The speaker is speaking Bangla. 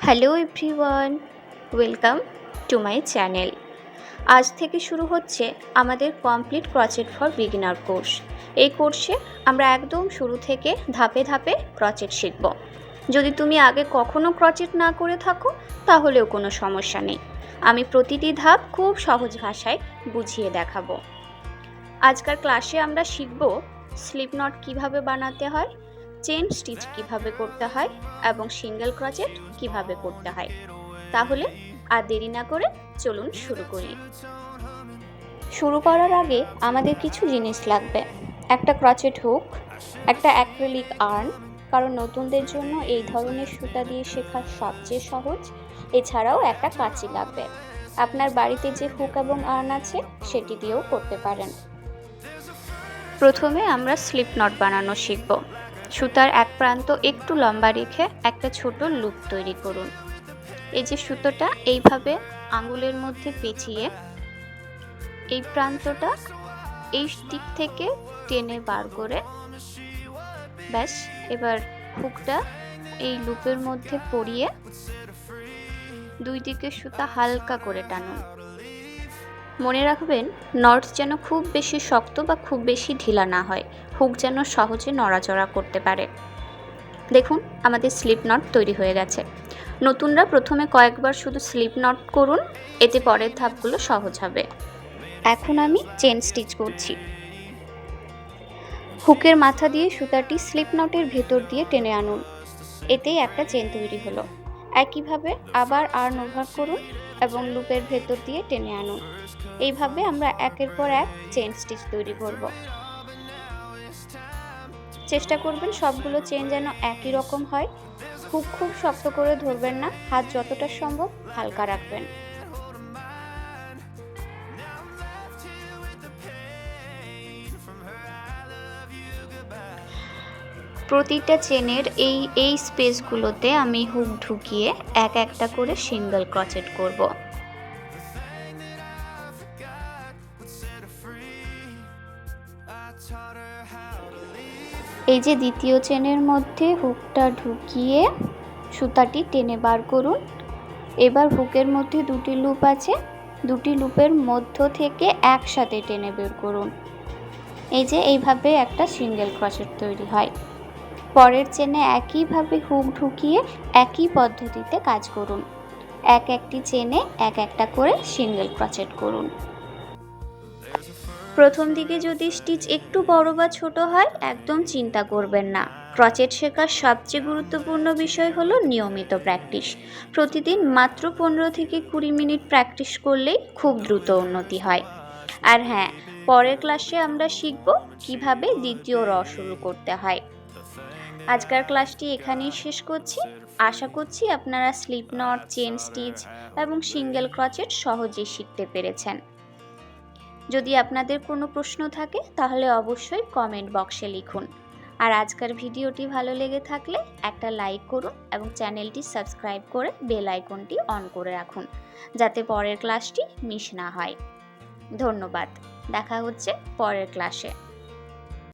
Hello everyone, welcome to my channel. আজ থেকে শুরু হচ্ছে আমাদের complete crochet for beginner course. এই কোর্সে আমরা একদম শুরু থেকে ধাপে ধাপে ক্রোচেট শিখব। যদি তুমি আগে কখনো ক্রোচেট না করে থাকো তাহলেও কোনো সমস্যা নেই, আমি প্রতিটি ধাপ খুব সহজ ভাষায় বুঝিয়ে দেখাবো। আজকের ক্লাসে আমরা শিখব স্লিপ নট কীভাবে বানাতে হয়, চেন স্টিচ কিভাবে করতে হয় এবং সিঙ্গেল ক্রোচেট কিভাবে করতে হয়। তাহলে আর দেরি না করে চলুন শুরু করি। শুরু করার আগে আমাদের কিছু জিনিস লাগবে। একটা ক্রোচেট হুক, একটা অ্যাক্রিলিক আর্ন, কারণ নতুনদের জন্য এই ধরনের সুতা দিয়ে শেখা সবচেয়ে সহজ। এছাড়াও একটা কাঁচি লাগবে। আপনার বাড়িতে যে হুক এবং আর্ন আছে সেটি দিয়েও করতে পারেন। প্রথমে আমরা স্লিপ নট বানানো শিখব। সুতার এক প্রান্ত একটু লম্বা রেখে একটা ছোট লুপ তৈরি করুন। এই যে সুতোটা এইভাবে আঙুলের মধ্যে পেঁচিয়ে এই প্রান্তটা এই দিক থেকে টেনে বার করে ব্যাস, এবার হুকটা এই লুপের মধ্যে পরিয়ে দুই দিকে সুতা হালকা করে টানুন। মনে রাখবেন, নট যেন খুব বেশি শক্ত বা খুব বেশি ঢিলা না হয়, হুক যেন সহজে নড়াচড়া করতে পারে। দেখুন, আমাদের স্লিপ নট তৈরি হয়ে গেছে। নতুনরা প্রথমে কয়েকবার শুধু স্লিপ নট করুন, এতে পরের ধাপগুলো সহজ হবে। এখন আমি চেন স্টিচ করছি। হুকের মাথা দিয়ে সুতাটি স্লিপ নটের ভেতর দিয়ে টেনে আনুন, এতেই একটা চেন তৈরি হলো। একইভাবে আবার আর্ন ওভার করুন এবং লুপের ভেতর দিয়ে টেনে আনুন। এইভাবে আমরা একের পর এক চেন স্টিচ তৈরি করব। চেষ্টা করবেন সবগুলো চেন যেন একই রকম হয়। হুক খুব শক্ত করে ধরবেন না, হাত যতটা সম্ভব হালকা রাখবেন। প্রতিটা চেনের এই স্পেসগুলোতে আমি হুক ঢুকিয়ে এক একটা করে সিঙ্গেল ক্রোচেট করব। এই যে দ্বিতীয় চেনের মধ্যে হুকটা ঢুকিয়ে সুতাটি টেনে বার করুন। এবার হুকের মধ্যে দুটি লুপ আছে, দুটি লুপের মধ্য থেকে একসাথে টেনে বের করুন। এই যে এইভাবে একটা সিঙ্গেল ক্রোচেট তৈরি হয়। পরের চেনে একইভাবে হুক ঢুকিয়ে একই পদ্ধতিতে কাজ করুন। এক একটি চেনে এক একটা করে সিঙ্গেল ক্রোচেট করুন। প্রথম দিকে যদি স্টিচ একটু বড় বা ছোট হয় একদম চিন্তা করবেন না। ক্রোচেট শেখার সবচেয়ে গুরুত্বপূর্ণ বিষয় হলো নিয়মিত প্র্যাকটিস। প্রতিদিন মাত্র 15 থেকে 20 মিনিট প্র্যাকটিস করলেই খুব দ্রুত উন্নতি হয়। আর হ্যাঁ, পরের ক্লাসে আমরা শিখব কিভাবে দ্বিতীয় র শুরু করতে হয়। আজকের ক্লাসটি এখানেই শেষ করছি। আশা করছি আপনারা স্লিপ নট, চেন স্টিচ এবং সিঙ্গেল ক্রোচেট সহজেই শিখতে পেরেছেন। যদি আপনাদের কোনো প্রশ্ন থাকে তাহলে অবশ্যই কমেন্ট বক্সে লিখুন। আর আজকের ভিডিওটি ভালো লেগে থাকলে একটা লাইক করুন এবং চ্যানেলটি সাবস্ক্রাইব করে বেল আইকনটি অন করে রাখুন, যাতে পরের ক্লাসটি মিস না হয়। ধন্যবাদ। দেখা হচ্ছে পরের ক্লাসে।